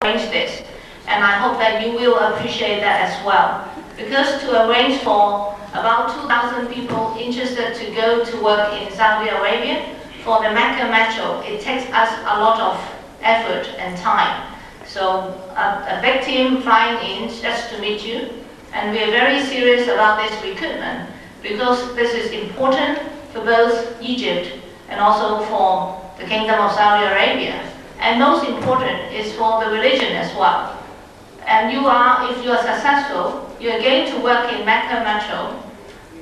arrange this. And I hope that you will appreciate that as well. Because to arrange for about 2,000 people interested to go to work in Saudi Arabia for the Mecca Metro, it takes us a lot of effort and time. So a big team flying in just to meet you. And we are very serious about this recruitment because this is important for both Egypt and also for the Kingdom of Saudi Arabia. And most important is for the religion as well. And if you are successful, you are going to work in Mecca Metro.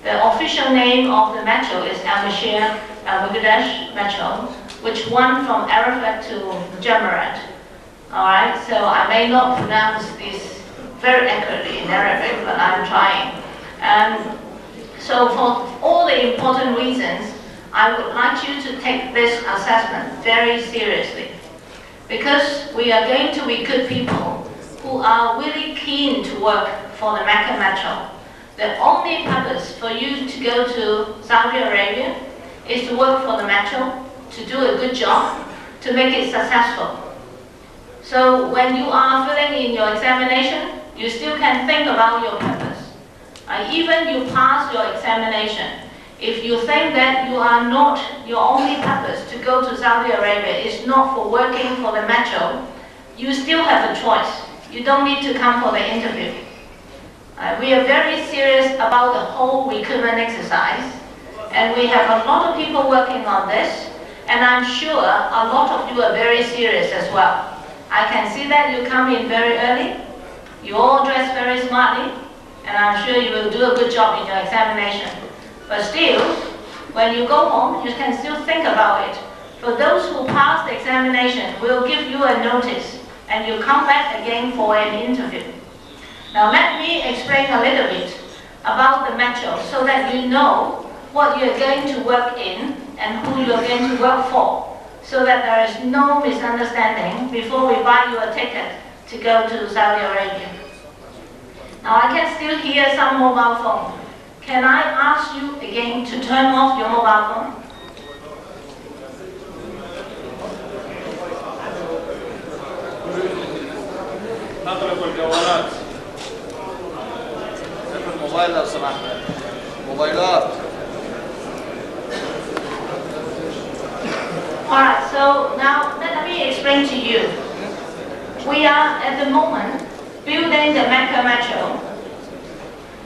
The official name of the metro is Al-Mashir Al-Muqaddas Metro, which won from Arafat to Jamarat. Alright, so I may not pronounce this very accurately in Arabic, but I'm trying. So for all the important reasons, I would like you to take this assessment very seriously. Because we are going to recruit people who are really keen to work for the Mecca Metro. The only purpose for you to go to Saudi Arabia is to work for the Metro, to do a good job, to make it successful. So when you are filling in your examination, you still can think about your purpose. Even you pass your examination, if you think that you are not, your only purpose to go to Saudi Arabia is not for working for the Metro, you still have a choice. You don't need to come for the interview. We are very serious about the whole recruitment exercise, and we have a lot of people working on this, and I'm sure a lot of you are very serious as well. I can see that you come in very early, you all dress very smartly, and I'm sure you will do a good job in your examination. But still, when you go home, you can still think about it. For those who pass the examination, we'll give you a notice, and you come back again for an interview. Now let me explain a little bit about the metro so that you know what you're going to work in and who you're going to work for, so that there is no misunderstanding before we buy you a ticket to go to Saudi Arabia. Now I can still hear some mobile phone. Can I ask you again to turn off your mobile phone? نغلق الجوالات. الموبايل لو سمحت. موبايلات. Alright, so now let me explain to you. We are at the moment building the Mecca Metro,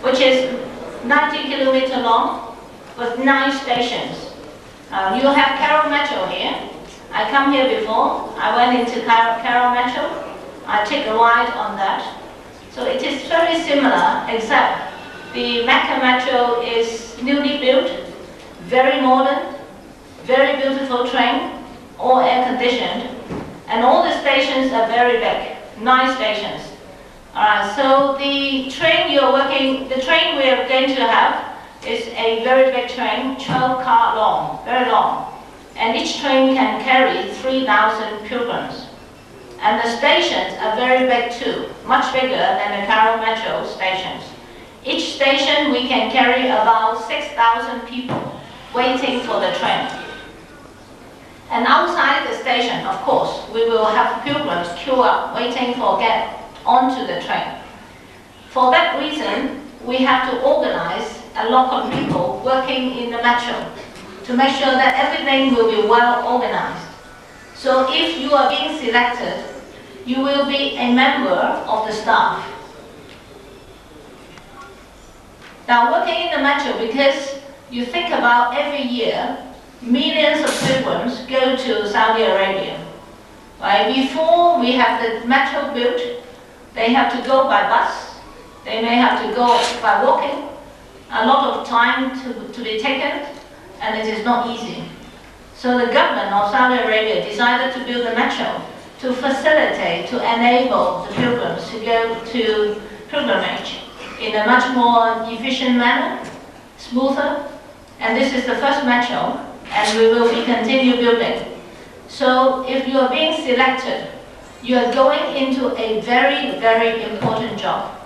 which is 90 kilometers long with 9 stations. You have Cairo Metro here. I come here before. I went into Cairo Metro. I take a ride on that. So it is very similar, except the Mecca Metro is newly built, very modern, very beautiful train, all air conditioned, and all the stations are very big, 9 stations. So the train the train we are going to have is a very big train, 12 car long, very long. And each train can carry 3,000 pilgrims. And the stations are very big too, much bigger than the Cairo Metro stations. Each station we can carry about 6,000 people waiting for the train. And outside the station, of course, we will have pilgrims queue up waiting for get onto the train. For that reason, we have to organize a lot of people working in the metro to make sure that everything will be well organized. So if you are being selected, you will be a member of the staff. Now working in the metro, because you think about every year, millions of pilgrims go to Saudi Arabia. Right? Before we have the metro built, they have to go by bus, they may have to go by walking, a lot of time to be taken, and it is not easy. So the government of Saudi Arabia decided to build the metro to facilitate, to enable the pilgrims to go to pilgrimage in a much more efficient manner, smoother, and this is the first metro, and we will be continue building. So if you are being selected, you are going into a very, very important job,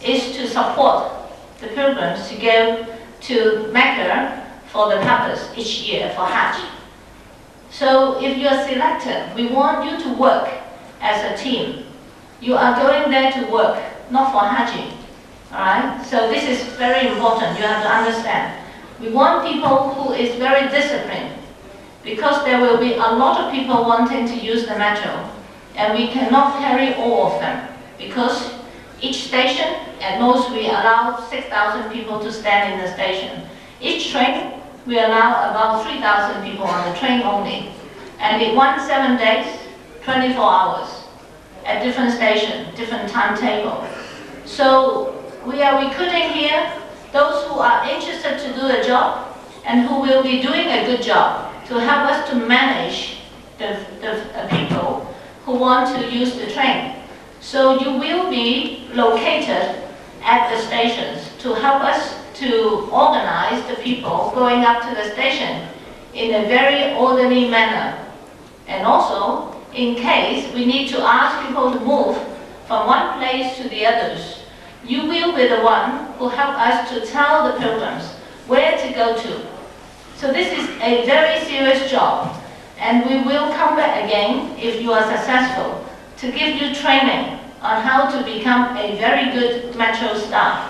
is to support the pilgrims to go to Mecca for the purpose each year for Hajj. So if you are selected, we want you to work as a team. you are going there to work, not for Haji. Alright? So this is very important, you have to understand. We want people who is very disciplined, because there will be a lot of people wanting to use the metro, and we cannot carry all of them, because each station, at most we allow 6,000 people to stand in the station. Each train, we allow about 3,000 people on the train only. And it runs 7 days, 24 hours, at different stations, different timetable. So we are recruiting here those who are interested to do a job and who will be doing a good job to help us to manage the people who want to use the train. So you will be located at the stations to help us to organize the people going up to the station in a very orderly manner. And also, in case we need to ask people to move from one place to the others, you will be the one who help us to tell the pilgrims where to go to. So this is a very serious job, and we will come back again if you are successful to give you training on how to become a very good metro staff.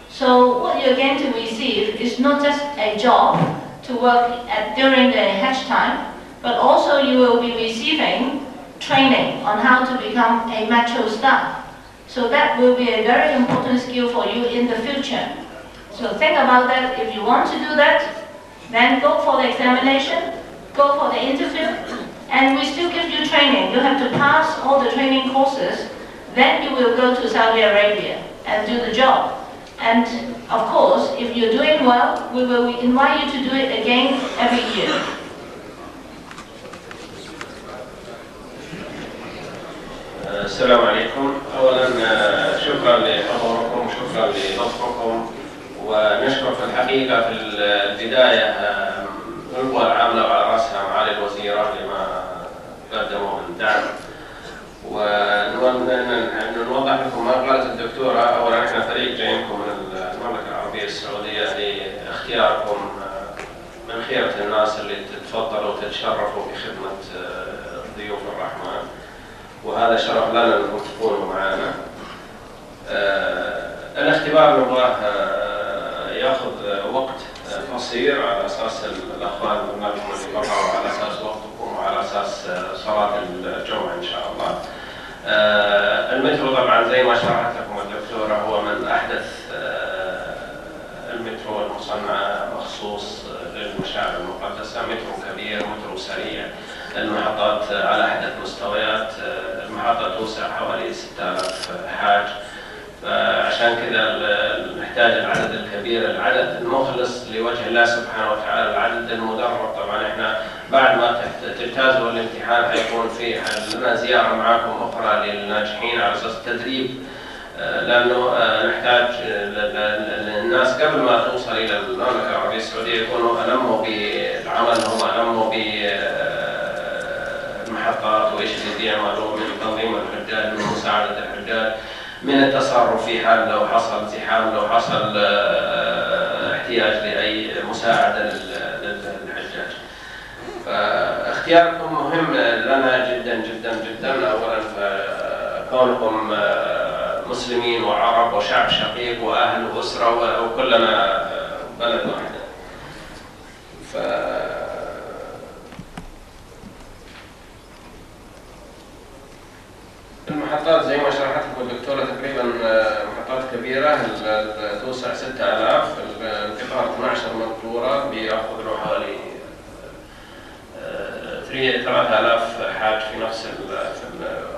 So what you're going to receive is not just a job to work at during the Hajj time, but also you will be receiving training on how to become a metro staff. So that will be a very important skill for you in the future. So think about that. If you want to do that, then go for the examination, go for the interview, and we still give you training. You have to pass all the training courses, then you will go to Saudi Arabia and do the job. And of course, if you're doing well, we will invite you to do it again every year. السلام عليكم. أولا شكرا لحضوركم، شكرا لنصركم، ونشكر في الحقيقة في البداية القوى العاملة وعلى رأسها معالي الوزيرة لما قدموا من دعم. ونوضح لكم ما قالت الدكتورة. أولا احنا فريق جايينكم من المملكة العربية السعودية لاختياركم من خيرة الناس اللي تتفضلوا وتتشرفوا بخدمة ضيوف الرحمن، وهذا شرف لنا انكم تكونوا معنا. الاختبار نبغاه ياخذ وقت قصير على اساس الاخوان برنامجكم اللي قطعوا، على اساس وقتكم وعلى اساس صلاه الجمعه ان شاء الله. المترو طبعا زي ما شرحت لكم الدكتوره هو من احدث المترو المصنع مخصوص للمشاعر المقدسه، مترو كبير، مترو سريع، المحطات على احدث مستويات، المحطه توسع حوالي 6000 حاج، فعشان كذا نحتاج العدد الكبير، العدد المخلص لوجه الله سبحانه وتعالى، العدد المدرب. طبعا احنا بعد ما تجتازوا الامتحان حيكون في لنا زياره معاكم اخرى للناجحين على اساس التدريب، لانه نحتاج الناس قبل ما توصل الى المملكه العربيه السعوديه يكونوا الموا بالعمل، هم الموا بالمحطات وايش اللي بيعملوا من تنظيم الحجاج، من مساعده الحجاج، من التصرف في حال لو حصل زحام، لو حصل احتياج لاي مساعده للحجاج. فاختياركم مهم لنا جدا جدا جدا. اولا كونكم مسلمين وعرب وشعب شقيق واهل واسره وكلنا بلد واحد. المحطات زي ما شرحت لكم الدكتوره تقريبا محطات كبيره، توسع 6000، القطار 12 منطوره، بياخذ له حوالي 3000 حاج في نفس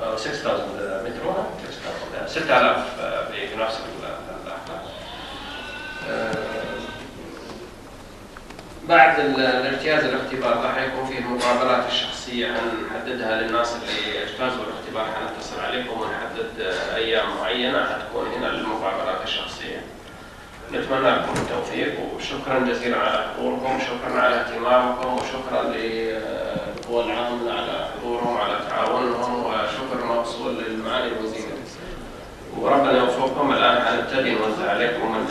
او 6000 مترو، 6000 في نفس اللحظه. بعد الاجتياز الاختبار راح يكون فيه المقابلات الشخصيه، حنحددها للناس اللي اجتازوا الاختبار، حنتصل عليكم ونحدد ايام معينه حتكون هنا للمقابلات الشخصيه. نتمنى لكم التوفيق، وشكرا جزيلا على حضوركم، شكرا على اهتمامكم، وشكرا للقوى العامله على حضورهم، على تعاونهم، وشكر موصول للمعالي الوزير. وربنا يوفقكم. الان حنبتدي نوزع عليكم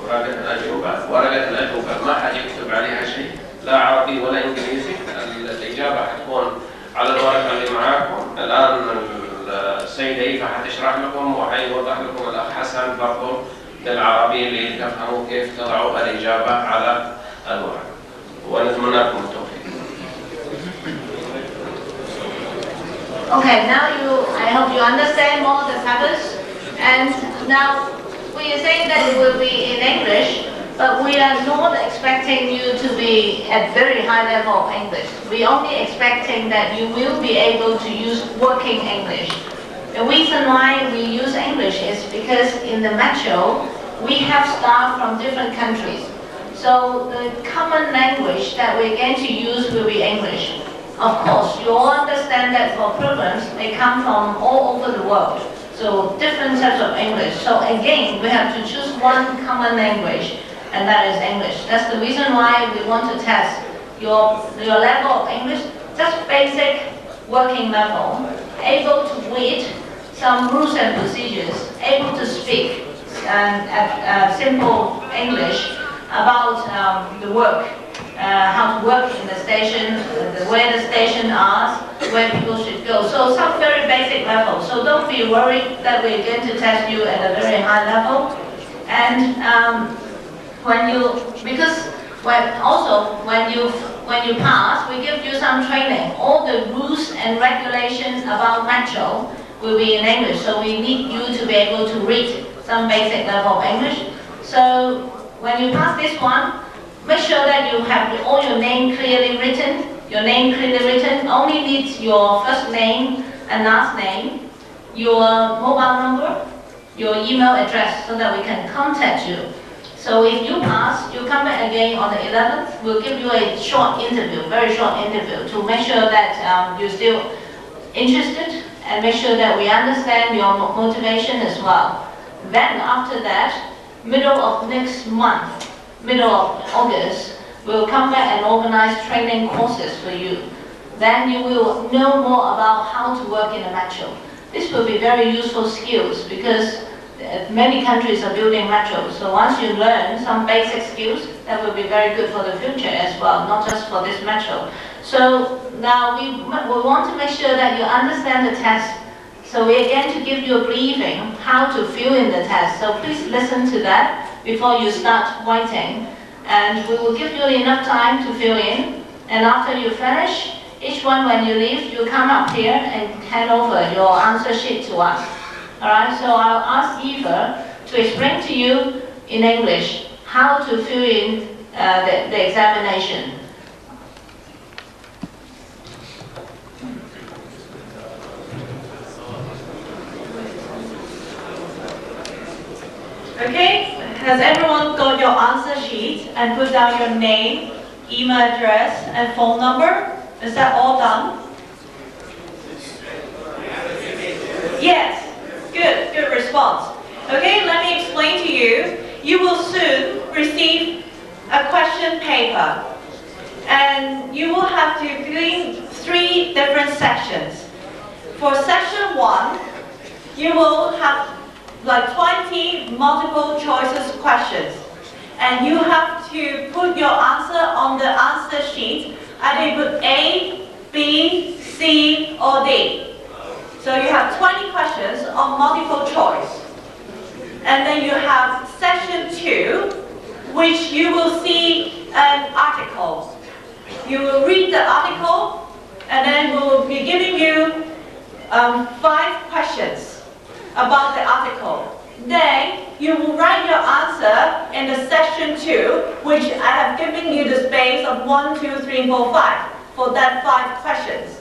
ورقة الأجوبة. ورقة الأجوبة ما حد يكتب عليها شيء، لا عربي ولا إنجليزي. الإجابة حتكون على الورقة اللي معاكم. الآن السيدة إيفا حتشرح لكم وحيوضح لكم الأخ حسن برضه بالعربي اللي تفهموا كيف تضعوا الإجابة على الورق. ونتمنى لكم التوفيق. Okay, now I hope you understand more the purpose. And now we are saying that it will be in English, but we are not expecting you to be at very high level of English. We only expecting that you will be able to use working English. The reason why we use English is because in the metro, we have staff from different countries. So the common language that we're going to use will be English. Of course, you all understand that for programs, they come from all over the world. So different types of English. So again, we have to choose one common language, and that is English. That's the reason why we want to test your level of English, just basic working level, able to read some rules and procedures, able to speak simple English about the work. How to work in the station, where the station are, where people should go. So some very basic level. So don't be worried that we're going to test you at a very high level. And when you pass, we give you some training. All the rules and regulations about metro will be in English. So we need you to be able to read some basic level of English. So when you pass this one, make sure that you have all your name clearly written. Your name clearly written only needs your first name and last name, your mobile number, your email address, so that we can contact you. So if you pass, you come back again on the 11th. We'll give you a short interview, very short interview, to make sure that you're still interested and make sure that we understand your motivation as well. Then after that, middle of next month, middle of August, we'll come back and organize training courses for you. Then you will know more about how to work in a metro. This will be very useful skills because many countries are building metros. So once you learn some basic skills, that will be very good for the future as well, not just for this metro. So now we want to make sure that you understand the test. So we're going to give you a briefing how to fill in the test. So please listen to that before you start writing, and we will give you enough time to fill in. And after you finish, each one when you leave, you come up here and hand over your answer sheet to us. All right, so I'll ask Eva to explain to you in English how to fill in the examination. Okay, has everyone got your answer sheet and put down your name, email address, and phone number? Is that all done? Yes, good response. Okay, let me explain to you. You will soon receive a question paper, and you will have to fill in 3 different sections. For section 1, you will have like 20 multiple choices questions, and you have to put your answer on the answer sheet. Either you put A, B, C, or D. So you have 20 questions on multiple choice. And then you have section 2, which you will see an article. You will read the article, and then we will be giving you 5 questions about the article. Then you will write your answer in the section 2, which I have given you the space of 1, 2, 3, 4, 5 for that 5 questions.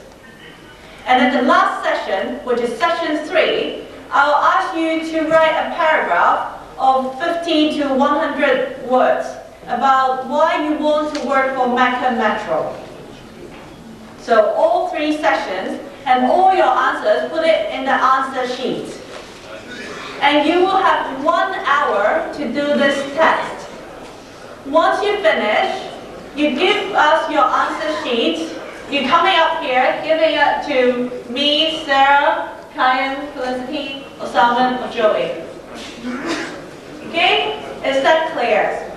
And then the last section, which is section 3, I will ask you to write a paragraph of 50 to 100 words about why you want to work for Mecca Metro. So all 3 sessions and all your answers, put it in the answer sheet. And you will have 1 hour to do this test. Once you finish, you give us your answer sheet. You're coming up here, giving it to me, Sarah, Kyan, Felicity, or Salman, or Joey. Okay? Is that clear?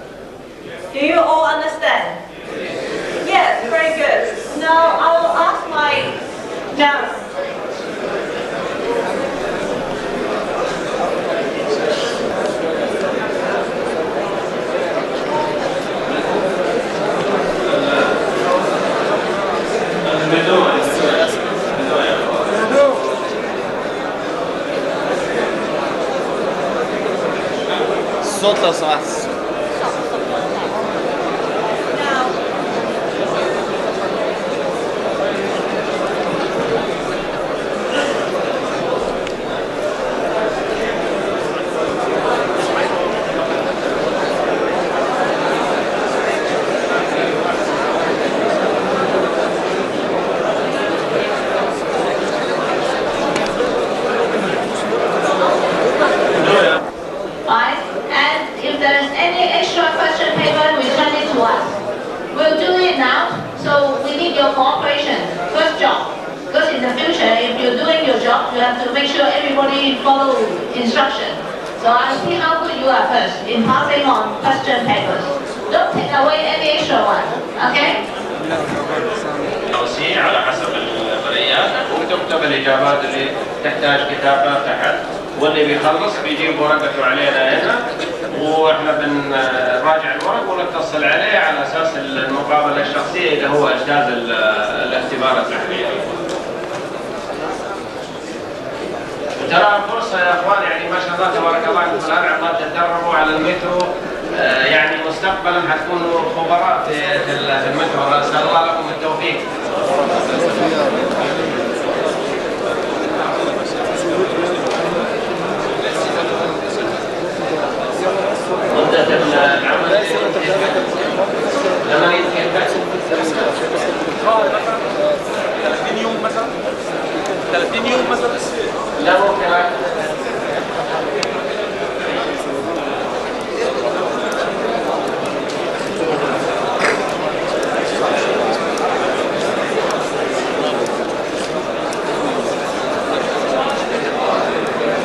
Do you all understand? Yes, very good. Now I will ask my... الصوت لو سمحت. Right? And if there is any extra question paper, return it to us. We'll do it now, so we need your cooperation. First job. Because in the future, if you're doing your job, you have to make sure everybody follow instruction. So I'll see how good you are first in passing on question papers. Don't take away any extra one, okay? توسيع على حسب البريات وتكتب الإجابات اللي تحتاج كتابة تحت، واللي بيخلص بيجيب ورقته علينا هنا واحنا بنراجع الورق ونتصل عليه على اساس المقابله الشخصيه اذا هو اجتاز الاختبار التحريري. ترى فرصه يا اخوان، يعني ما شاء الله تبارك الله انتم الان عمال تتدربوا على المترو، يعني مستقبلا حتكونوا خبراء في المترو، نسال الله لكم التوفيق. مدة العمل لما يتكلم 30 يوم مثلا 30 يوم مثلا. لا ممكن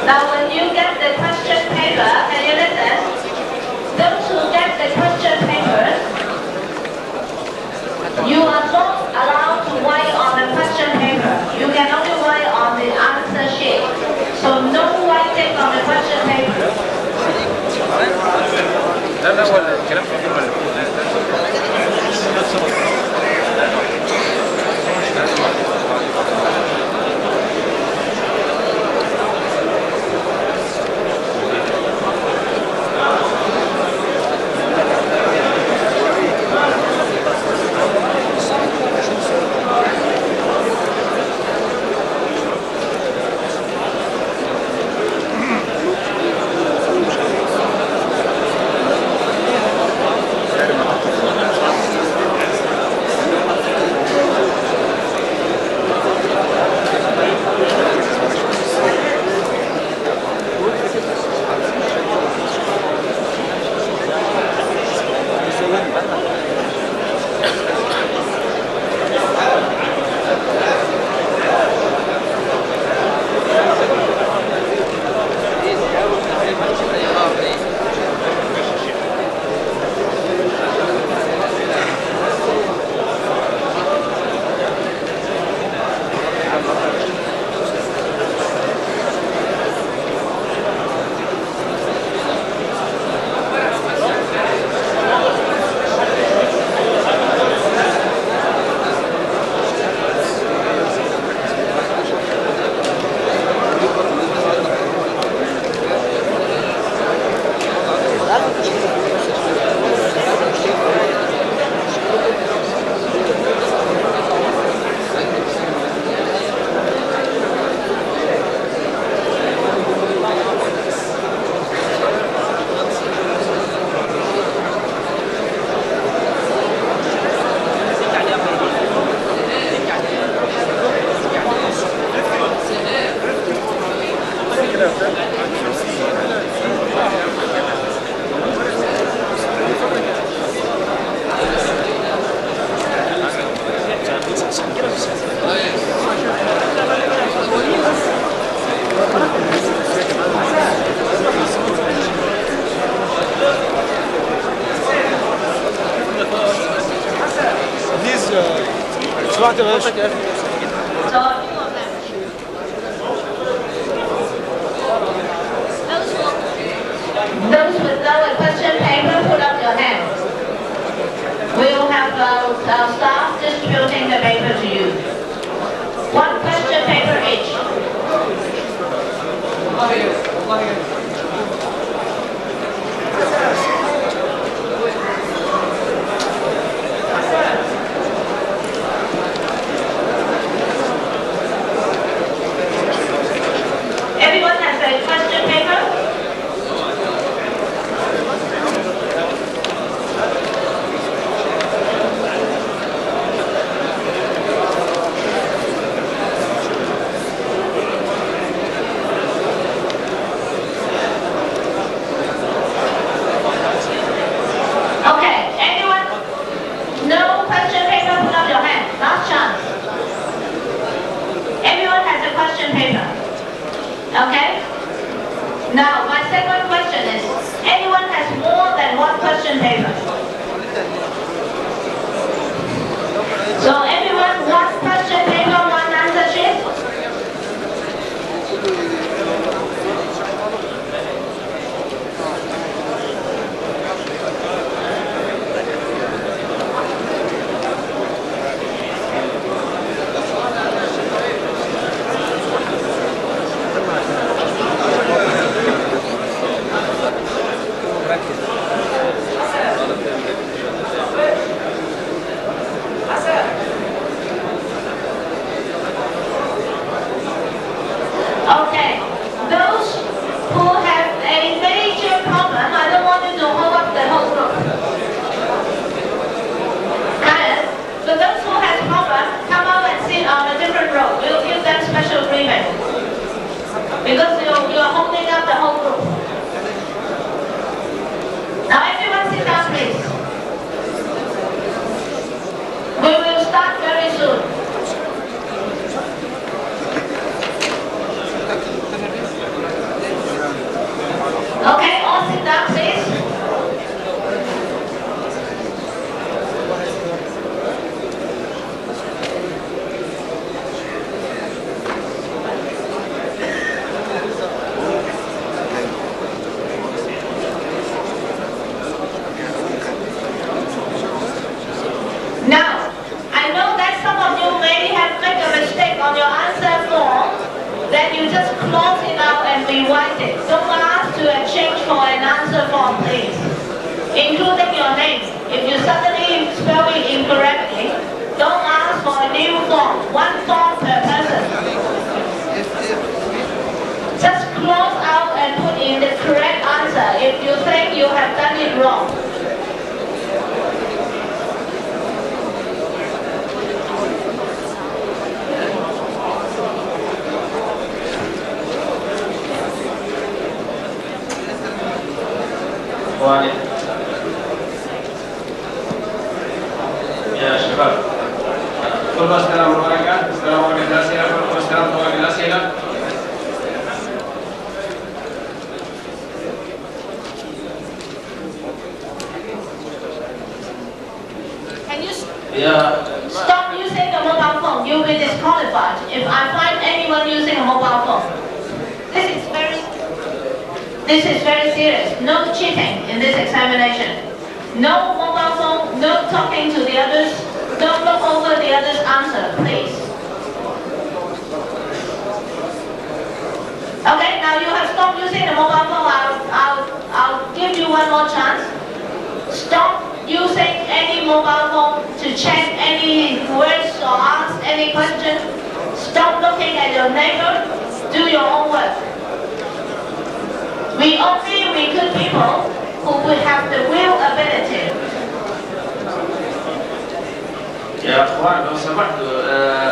Now when you get the question paper, can you listen? Those who get the question papers, you are not allowed to write on the question paper. You can only write on the answer sheet. So no writing on the question paper. لا هو الكلام في الجمل. سمعت يا باشا. Those without a question paper, put up your hand. We will have our staff distributing the paper to you. One question paper each. Now, my second question is, anyone has more than one question paper? So everyone, one question paper, one answer sheet? Okay, those who have a major problem, I don't want you to hold up the whole group. And for those who have problem, come out and sit on a different row. We'll give them special treatment. Because you're holding up the whole group. Now everyone sit down please. We will start very soon. Okay, all sit down, please. Now, I know that some of you may have made a mistake on your answer form. Then you just close it out and rewrite it. Don't ask to exchange for an answer form, please. Including your name. If you suddenly spell it incorrectly, don't ask for a new form. One form per person. Just close out and put in the correct answer if you think you have done it wrong. يا شباب كل استلام الورقة استلام ورقة الأسئلة كل استلام ورقة الأسئلة Can you stop using the mobile phone? You'll be disqualified if I find anyone using a mobile phone. This is very serious. No cheating in this examination. No mobile phone, no talking to the others, don't look over the other's answer, please. Okay, now you have stopped using the mobile phone. I'll give you one more chance. Stop using any mobile phone to check any words or ask any question. Stop looking at your neighbor. Do your own work. We only recruit people who will have the will ability. يا اخوان لو سمحتوا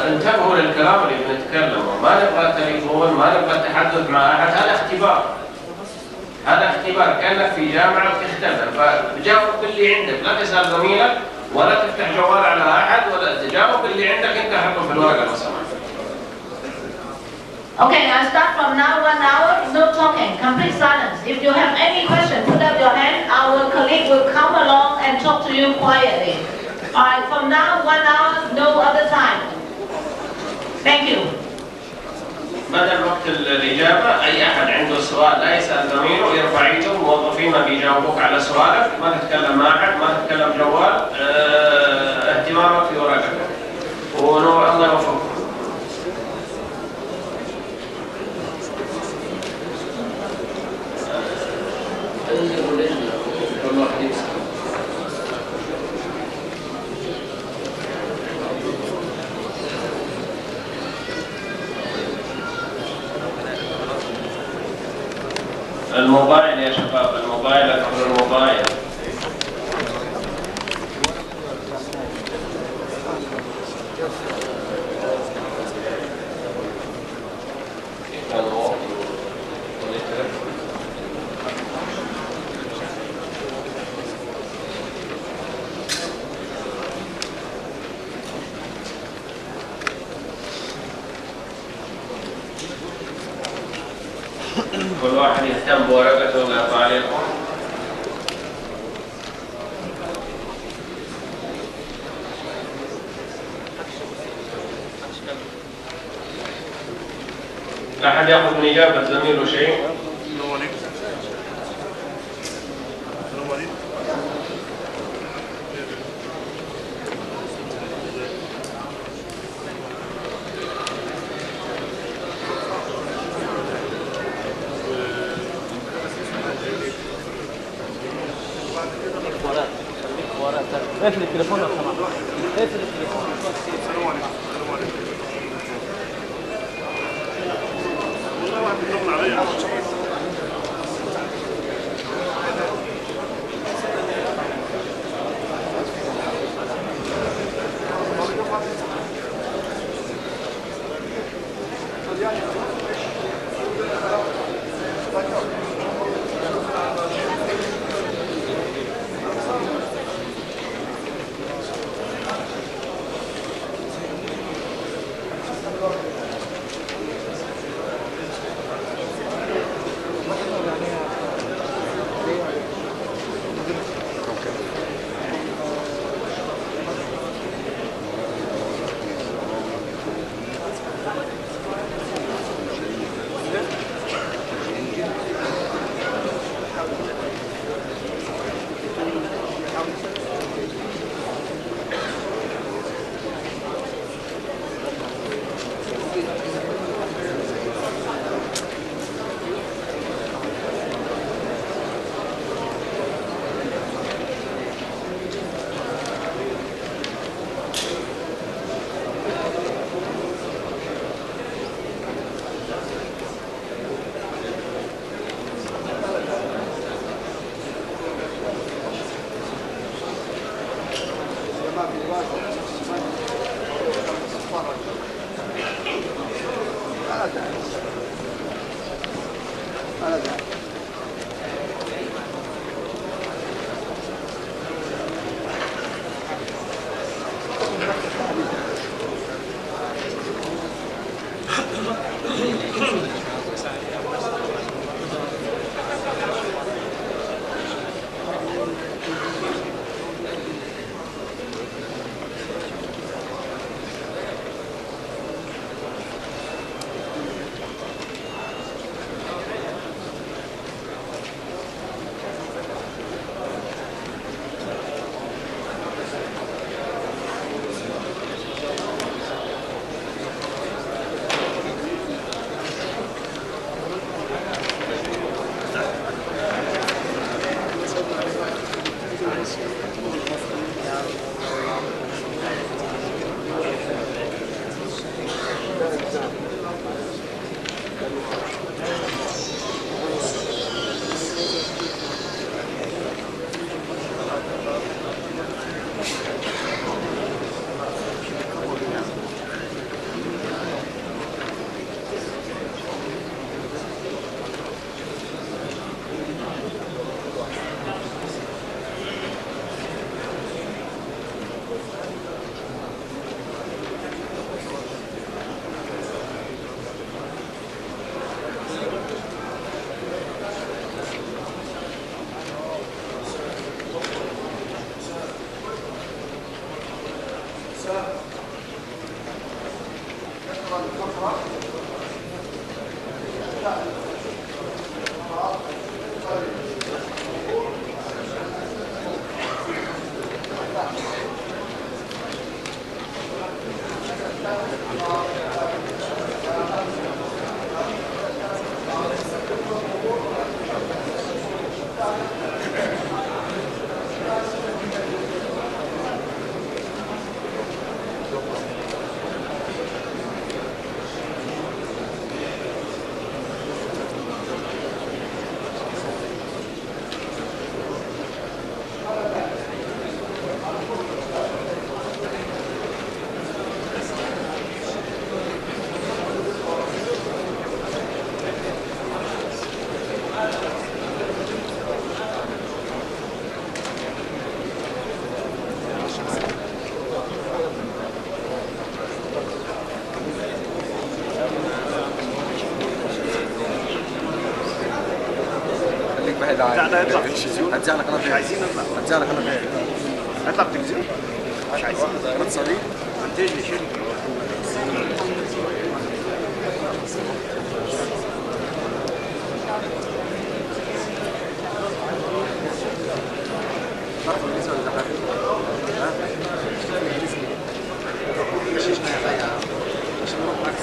انتبهوا للكلام اللي بنتكلمه، ما نبغى تليفون، ما نبغى التحدث مع احد، هذا اختبار. هذا اختبار كانك في جامعه وتختبر، فجاوب باللي عندك، لا تسال زميلك ولا تفتح جوال على احد ولا تجاوب باللي عندك انت حطه في الورقه لو سمحت. Okay, I start from now 1 hour, no talking, complete silence. If you have any question, put up your hand. Our colleague will come along and talk to you quietly. Alright, from now 1 hour, no other time. Thank you. بدل وقت الإجابة أي أحد عنده سؤال لا يسأل زميله، يرفع يده، الموظفين ما بيجاوبوك على سؤالك، ما تتكلم مع أحد، ما تتكلم جوال، اهتمامك في ورقك. ونور الله يوفقكم. الموبايل يا شباب، الموبايل، أكبر الموبايل. كل واحد يهتم بورقته ويقرأ عليكم. لا أحد يأخذ من إجابة زميله شيء؟ اقفل التليفون لو سمحت. اقفل التليفون. السلام عليكم. والله واحد بيطمن عليا. بعد عن لا لا يطلع في التلفزيون. هتذيع على قناه مش عايزين نطلع. هتذيع على قناه هيطلع في التلفزيون. مش عايزين قناه صديق انتاج لشركه. تعرف الانجليزي ولا لا؟ ها؟ مش يا مش نروح عكس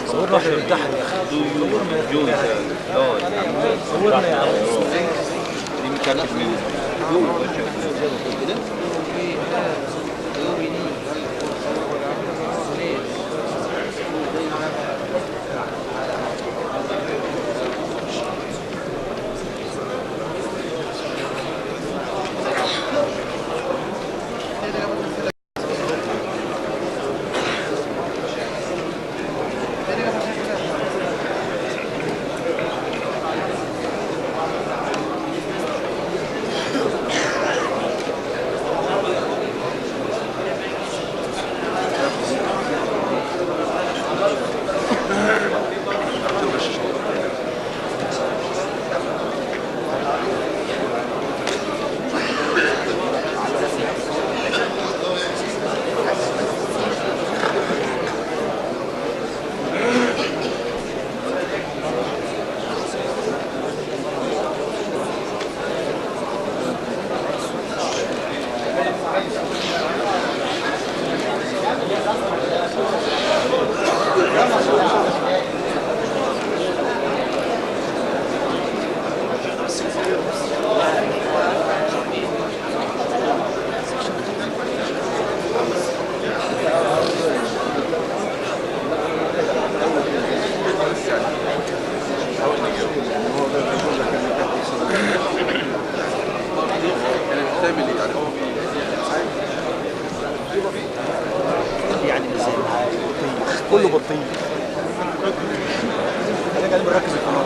صورنا واحنا بنتحد يا اخي. صورنا يا عم. دي متاكد منها. بطيء. انا قاعد بركز في القناه.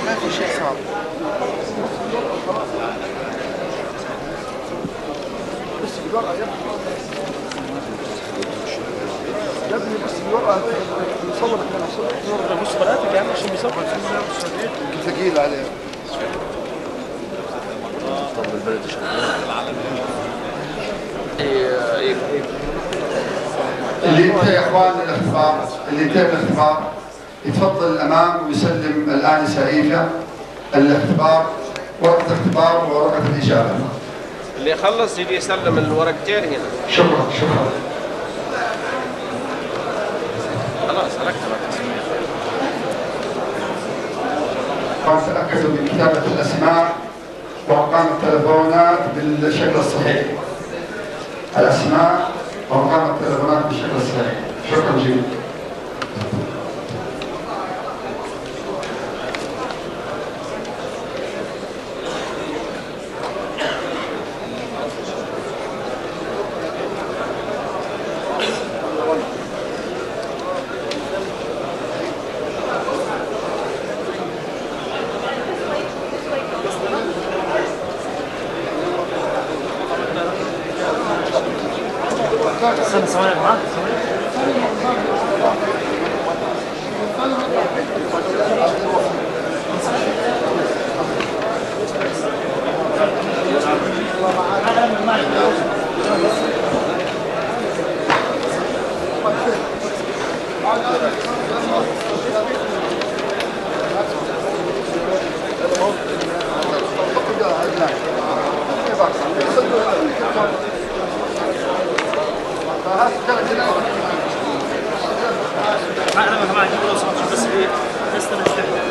ما في شيء صعب. بس بالورقه يا ابني بس بالورقه نصور احنا نصور مش صوراتك يعني عشان بيصور. ثقيل عليه. اللي انتهى يا اخوان الاختبار، اللي انتهى الاختبار يتفضل الامام ويسلم الانسه ايفا الاختبار، ورقه الاختبار وورقه الاجابه. اللي يخلص يجي يسلم الورقتين هنا. شكرا شكرا. خلاص ركبت. تأكدوا من كتابة الأسماء وأرقام التلفونات بالشكل الصحيح. الأسماء وأرقام التلفونات بالشكل الصحيح. شكرا جزيلا. استنى ثواني معاك. انا معك لو سمحت بس ايه بس نستحمل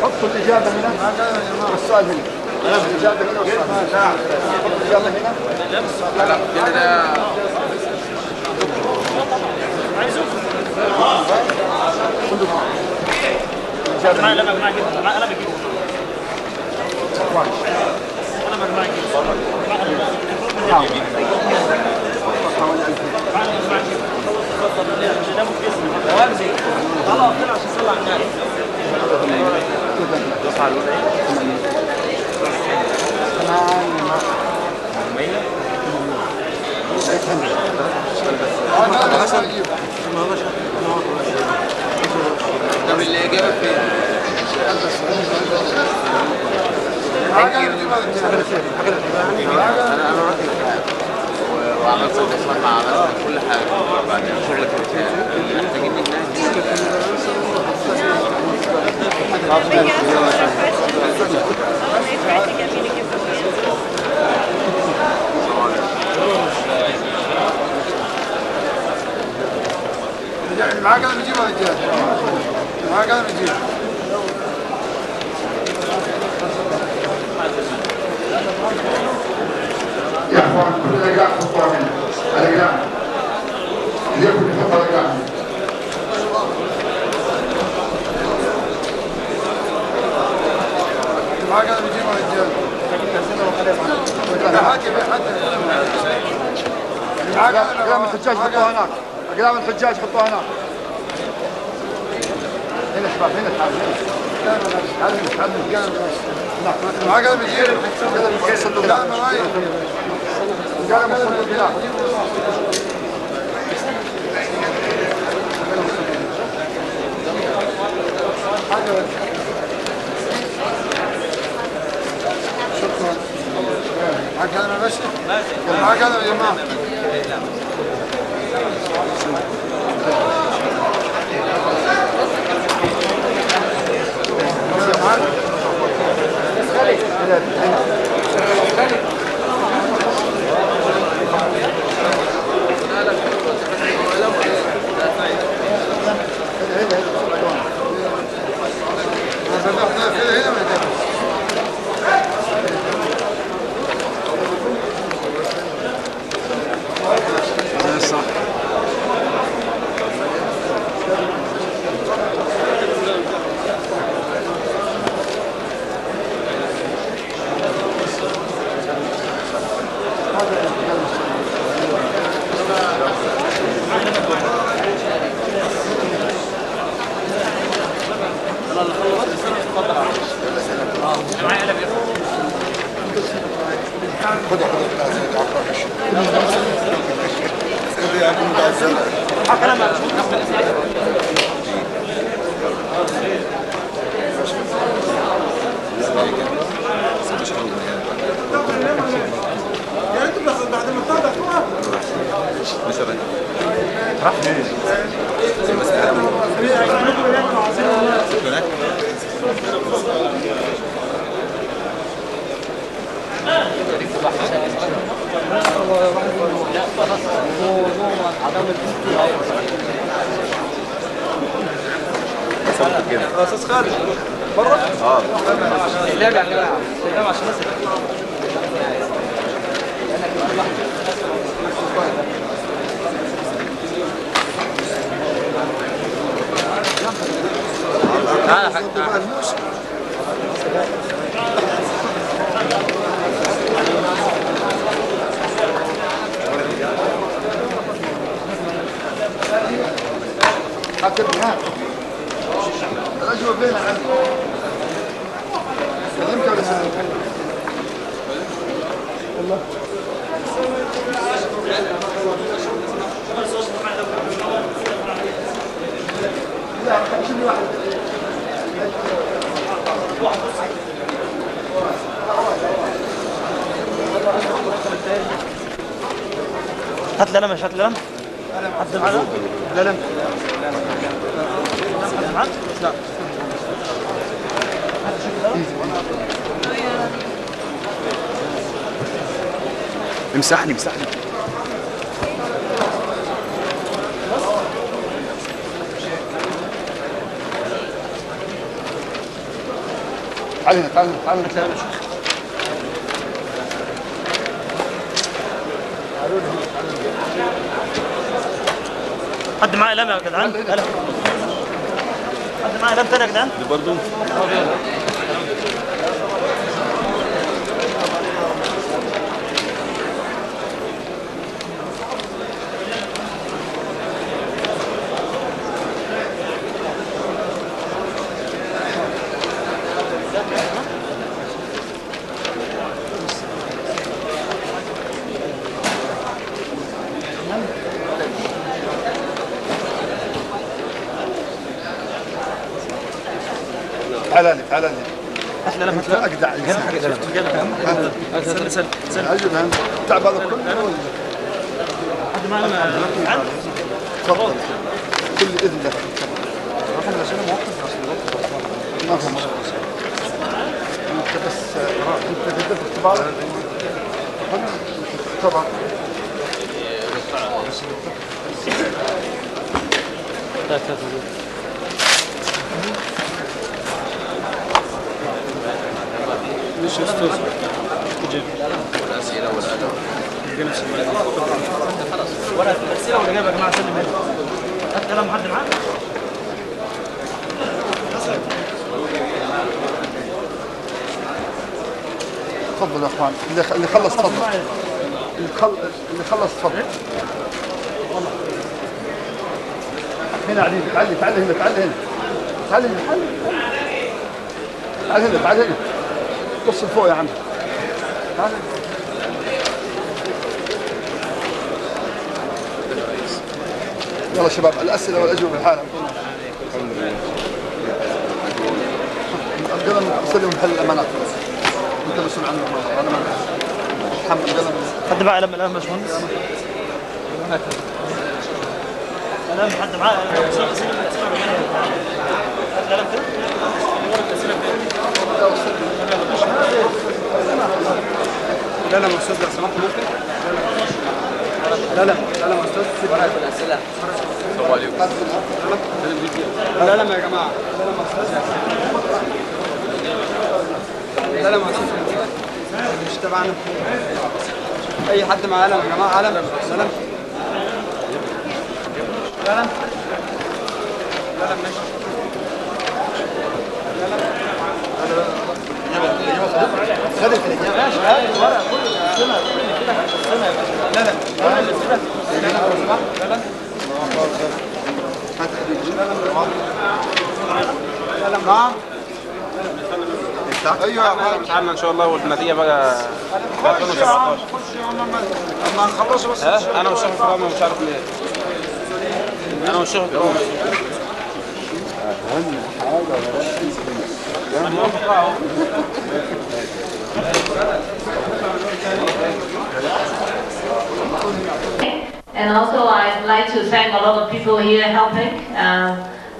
حطوا الإجابة هنا والسؤال هنا. الإجابة هنا والسؤال هنا. حطوا الإجابة هنا. لا كده طب الإجابة فين؟ أنا راجل وعملت اتصال مع كل حاجة وبعدين شغلك محتاجين معاه قلم يجيب ولا رجال؟ معاه قلم يجيب. يا اخوان كل الاقلام حطوها هنا، الاقلام ليكن يحط الاقلام. معاه قلم يجيب ولا رجال؟ اقلام الحجاج حطوها هناك، اقلام الحجاج حطوها هناك. هنا شباب هنا تعالوا معاه قلم يجيب قلم مراية قلم الصندوق هناك. شكرا. معاه قلم يا باشا؟ معاه قلم يا جماعة. اساس خارج برا لا يا جماعه لا عشان بس حاكمها الأجوبة بينها عندي كلمك ولا سلمك؟ والله لا خليني واحد هات لي قلم، هات لي قلم. حد معانا؟ لا حد معاك؟ لا. امسحني تعال هنا حد معاه قلم يا جدعان؟ قلم. حد معاه قلم تاني يا جدعان؟ دي برضه تعال لي هات لي قلم، هات لي قلم. اقدع سل. عجب هم تعب هذا كله حد معاه قلم يا جدعان؟ تفضل كل اذن لك ما في مشكله انت بس انت قدمت اختبار طبعا ليش يا استاذ؟ جيب الاسئله والادب ورقه الاسئله ولا جايبها يا جماعه سلم هنا. هات قلم حد معاه؟ تفضل يا اخوان اللي خلص تفضل اللي خلص تفضل هنا علي تعال هنا تعال هنا بص لفوق يا عم تعال يلا شباب الاسئله والاجوبه بالحاله القلم سلم محل الامانات انت مسؤول عنه انا ما اتحمل القلم حد معاه قلم الان باشمهندس؟ قلم حد معاه قلم؟ قلم كده؟ لا يا استاذ لو سمحت ممكن لا يا استاذ ورقه الاسئله السلام عليكم لا يا جماعه لا يا استاذ مش تبعنا اي حد معاه قلم يا جماعه قلم خدت الإجابة ماشي الورقة كله السنة لا نعم ايوه امتحاننا ان شاء الله والنتيجه بقى 2017 اما نخلص بس انا والشيخ كرامه مش عارف ليه انا والشيخ كرامه And also I'd like to thank a lot of people here helping,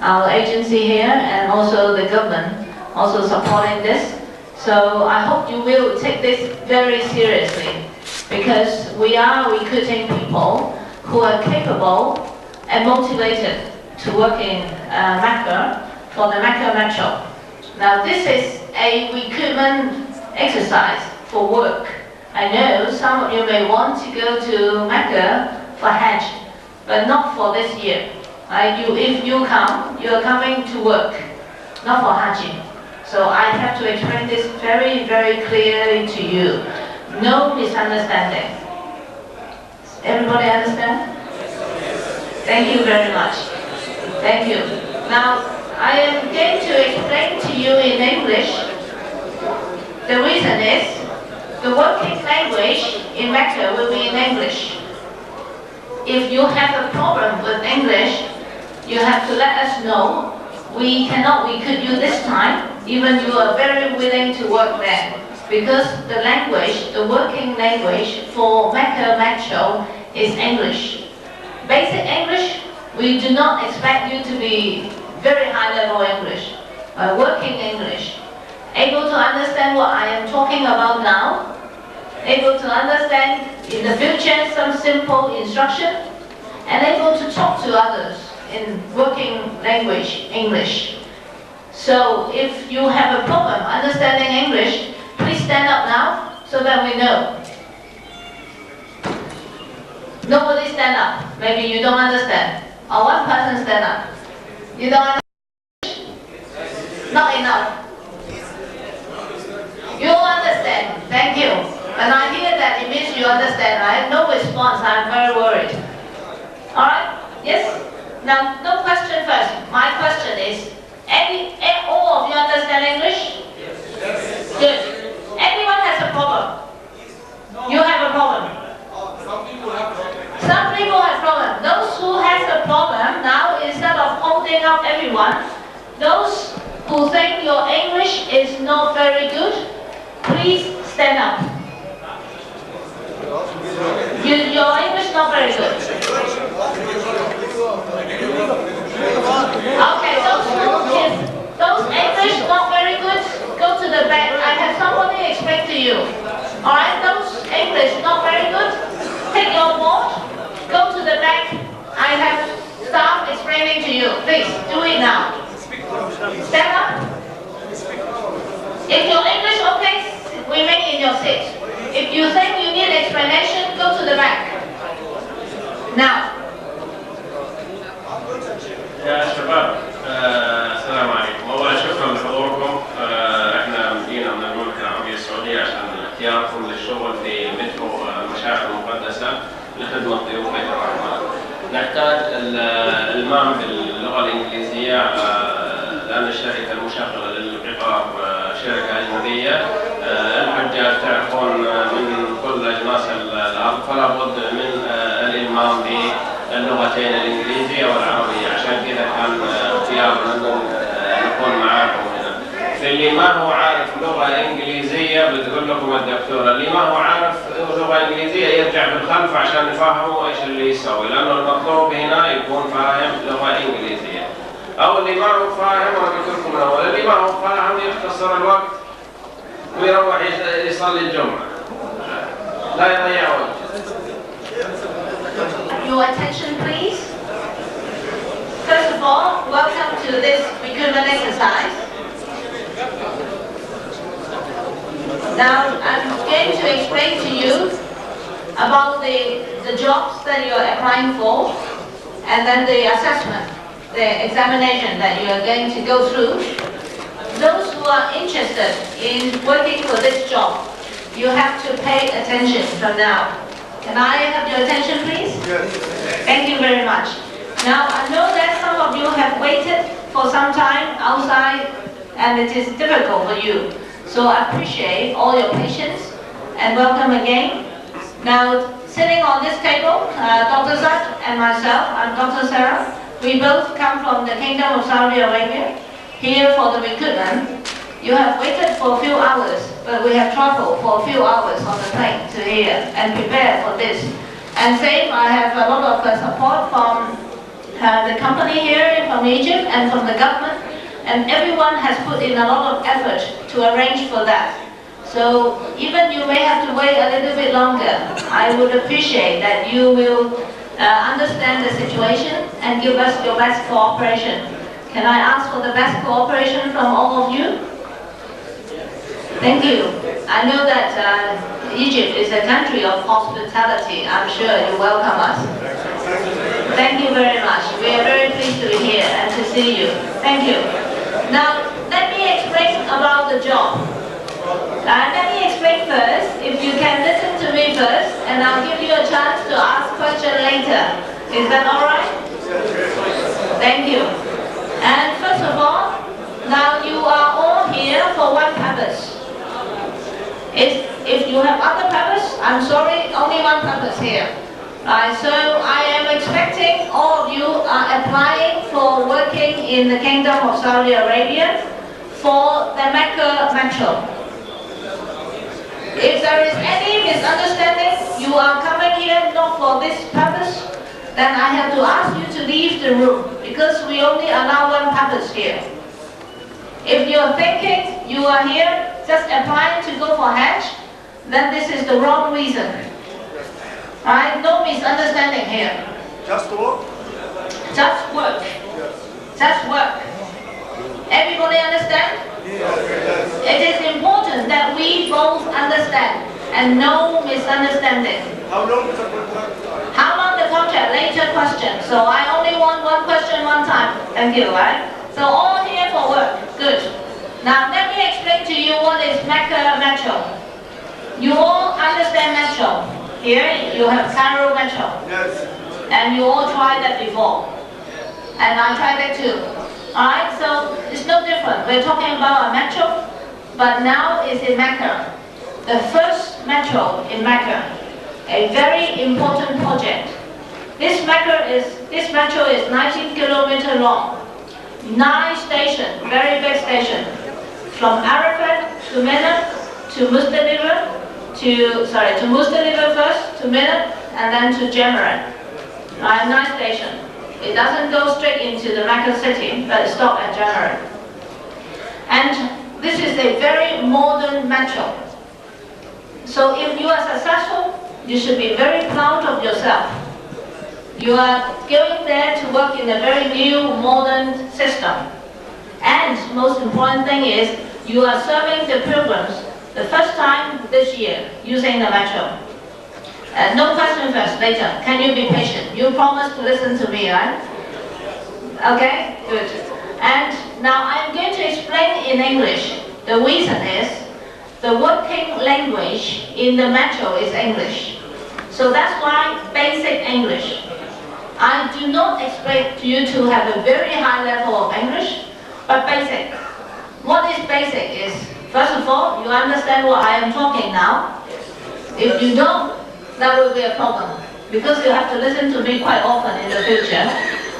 our agency here and also the government also supporting this. So I hope you will take this very seriously because we are recruiting people who are capable and motivated to work in Mecca for the Mecca Metro. Now this is a recruitment exercise for work. I know some of you may want to go to Mecca for Hajj, but not for this year. If you come, you are coming to work, not for Hajj. So I have to explain this very, very clearly to you. No misunderstanding. Everybody understand? Thank you very much. Thank you. Now, I am going to explain to you in English. The reason is, the working language in Mecca will be in English. If you have a problem with English, you have to let us know. We could use this time, even you are very willing to work there. Because the language, the working language for Mecca Metro is English. Basic English, we do not expect you to be very high level English, working English. Able to understand what I am talking about now, able to understand in the future some simple instruction, and able to talk to others in working language, English. So if you have a problem understanding English, please stand up now so that we know. Nobody stand up. Maybe you don't understand. Or one person stand up. You don't understand? Not enough. You understand. Thank you. When I hear that, it means you understand. I have no response. I'm very worried. Alright? Yes? Now, no question first. My question is, all of you understand English? Yes. Good. Anyone has a problem? No. You have a problem? Some people have problems. Some people have problems. Those who has a problem, now instead of holding up everyone, those who think your English is not very good, please stand up. Your English not very good. Okay, those English not very good, go to the back. I have somebody explain to you. Alright, those English not very good, take your board, go to the back. I have staff explaining to you. Please, do it now. Stand up. If your English okay, remain in your seat. If you think you need explanation, go to the back. Now. يا شباب السلام عليكم. أولا شكرا لحضوركم. احنا جينا من المملكة العربية السعودية عشان اختياركم للشغل في مترو المشاعر المقدسة لخدمة ضيوف بيت الرحمن. نحتاج المام باللغة الإنجليزية لأن الشركة المشغلة للقطار شركة أجنبية. الحجاج تعرفون من كل أجناس الأرض فلا بد من الإلمام باللغتين الإنجليزية والعربية. عشان كذا كان اختيارنا أن نكون معاكم هنا. اللي ما هو عارف لغة إنجليزية بتقول لكم الدكتورة، اللي ما هو عارف لغة إنجليزية يرجع بالخلف عشان نفهمه إيش اللي يسوي، لأنه المطلوب هنا يكون فاهم لغة إنجليزية. أو اللي ما هو فاهم، أنا قلت لكم من أول، اللي ما هو فاهم يختصر الوقت ويروح يصلي الجمعة، لا يضيع وقت. Your attention, please. First of all, welcome to this recruitment exercise. Now, I'm going to explain to you about the jobs that you are applying for, and then the assessment, the examination that you are going to go through. Those who are interested in working for this job, you have to pay attention from now. Can I have your attention, please? Yes. Thank you very much. Now, I know that some of you have waited for some time outside, and it is difficult for you. So I appreciate all your patience, and welcome again. Now, sitting on this table, Dr. Zat and myself, I'm Dr. Sarah. We both come from the Kingdom of Saudi Arabia, here for the recruitment. You have waited for a few hours, but we have traveled for a few hours on the plane to here and prepare for this. And same, I have a lot of support from the company here, from Egypt and from the government, and everyone has put in a lot of effort to arrange for that. So even you may have to wait a little bit longer, I would appreciate that you will understand the situation and give us your best cooperation. Can I ask for the best cooperation from all of you? Thank you. I know that Egypt is a country of hospitality. I'm sure you welcome us. Thank you very much. We are very pleased to be here and to see you. Thank you. Now, let me explain about the job. Let me explain first. If you can listen to me first, and I'll give you a chance to ask questions later. Is that all right? Thank you. And first of all, now you are all here for one purpose. If you have other purpose, I'm sorry, only one purpose here. So I am expecting all of you are applying for working in the Kingdom of Saudi Arabia for the Mecca Metro. If there is any misunderstanding, you are coming here not for this purpose, then I have to ask you to leave the room because we only allow one purpose here. If you're thinking you are here just applying to go for Hajj, then this is the wrong reason. Alright, no misunderstanding here. Just work? Just work. Just work. Everybody understand? It is important that we both understand and no misunderstanding. How long is the contract? How long the contract? Later question. So I only want one question one time. Thank you, right? So all here for work. Good. Now let me explain to you what is Mecca Metro. You all understand Metro. Here you have Cairo Metro. Yes. And you all tried that before. And I tried that too. Alright, so it's no different. We're talking about a metro, but now it's in Mecca. The first metro in Mecca. A very important project. This metro is 19 kilometers long. 9 stations, very big station. From Arafat to Mina to Muzdalifah, to Muzdalifah first, to Mina, and then to Jamrat. 9 stations. It doesn't go straight into the Mecca city, but it stops at Jamrat. And this is a very modern metro. So if you are successful, you should be very proud of yourself. You are going there to work in a very new, modern system. And most important thing is, you are serving the pilgrims the first time this year using the metro. No question first, later. Can you be patient? You promised to listen to me, right? Okay, good. And now I'm going to explain in English. The reason is, the working language in the metro is English. So that's why basic English. I do not expect you to have a very high level of English, but basic. What is basic is, first of all, you understand what I am talking now. If you don't, that will be a problem, because you have to listen to me quite often in the future.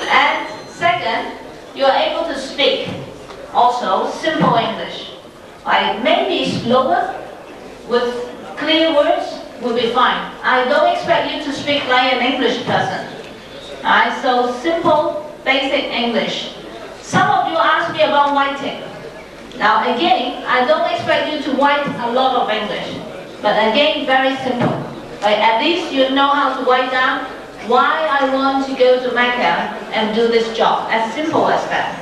And second, you are able to speak also simple English. Maybe slower, with clear words, will be fine. I don't expect you to speak like an English person. So simple, basic English. Some of you ask me about writing. Now again, I don't expect you to write a lot of English, but again, very simple. At least you know how to write down why I want to go to Mecca and do this job. As simple as that.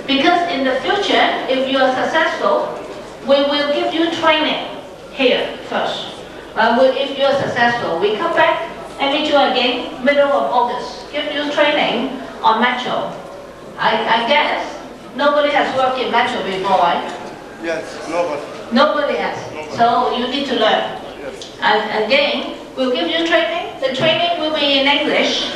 Because in the future, if you are successful, we will give you training here first. If you are successful, we come back and meet you again middle of August. Give you training on metro. I guess nobody has worked in metro before, right? Yes, nobody. Nobody has. So you need to learn. And again, we'll give you training. The training will be in English.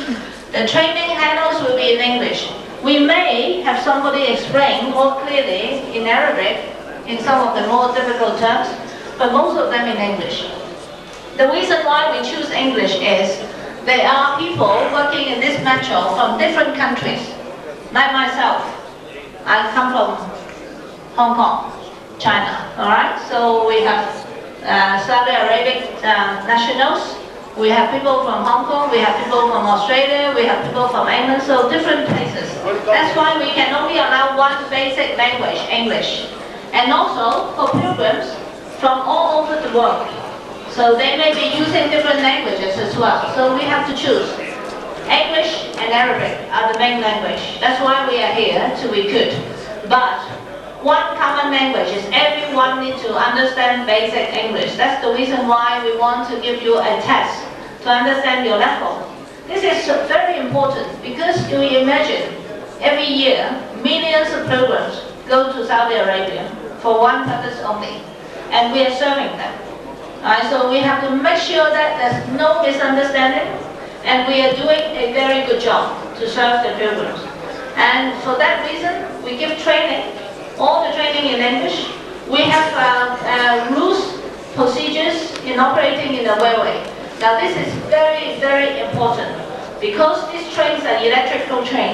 The training handles will be in English. We may have somebody explain more clearly in Arabic, in some of the more difficult terms, but most of them in English. The reason why we choose English is there are people working in this metro from different countries. Like myself, I come from Hong Kong, China, alright? So we have Saudi Arabic nationals, we have people from Hong Kong, we have people from Australia, we have people from England, so different places. That's why we can only allow one basic language, English. And also for pilgrims from all over the world. So they may be using different languages as well. So we have to choose. English and Arabic are the main language. That's why we are here to recruit. But one common language is everyone needs to understand basic English. That's the reason why we want to give you a test to understand your level. This is very important because you imagine every year millions of pilgrims go to Saudi Arabia for one purpose only, and we are serving them. So we have to make sure that there's no misunderstanding. and we are doing a very good job to serve the pilgrims. And for that reason, we give training, all the training in English. We have rules, procedures in operating in the railway. Now this is very, very important because these trains are electrical trains.